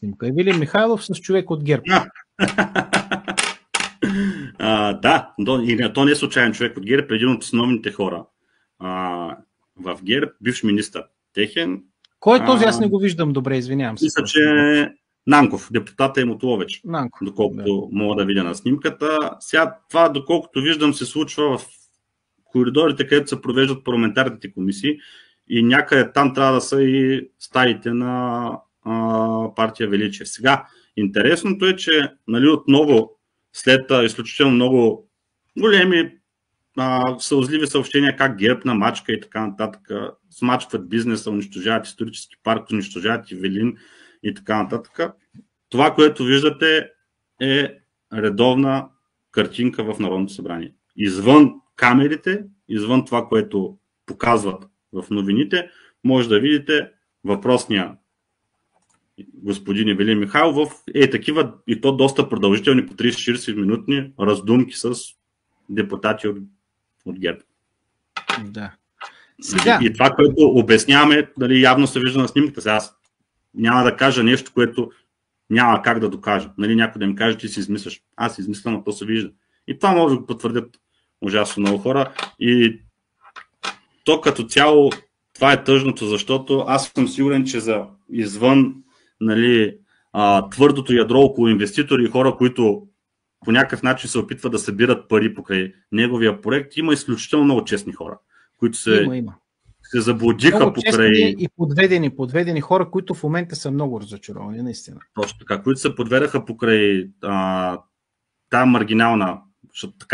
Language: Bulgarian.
снимка. Вилин Михайлов с човек от ГЕРБ. Да, и то не е случайен човек от ГЕРБ, един от основните хора в ГЕРБ, бивш министър техен. Кой е този? Аз не го виждам добре, извинявам се. Мисля, че Нанков, депутата им от Ловеч, Нанков, доколкото мога да видя на снимката. Сега това, доколкото виждам, се случва в коридорите, където се провеждат парламентарните комисии и някъде там трябва да са и стаите на партия Величие. Сега, интересното е, че отново след изключително много големи сълзливи съобщения как ГЕРБ намачка и така нататък, смачкват бизнеса, унищожават исторически парк, унищожават Ивелин и така нататък. Това, което виждате, е редовна картинка в Народното събрание. Извън камерите, извън това, което показват в новините, може да видите въпросния господин Ивелин Михайлов такива и то доста продължителни по 30-40 минутни раздумки с депутати от ГЕРБ. Да. Сега. И това, което обясняваме, дали явно се вижда на снимката. Сега аз няма да кажа нещо, което няма как да докажа. Някой да им каже, ти си измисляш. Аз си измислям, но то се вижда. И това може да го потвърдят ужасно много хора. И то като цяло това е тъжното, защото аз съм сигурен, че извън твърдото ядро около инвеститори и хора, които по някакъв начин се опитват да събират пари покрай неговия проект, има изключително много честни хора, които се заблудиха много покрай... и подведени хора, които в момента са много разочаровани, наистина. Точно така, които се подведаха покрай тази маргинална, защото така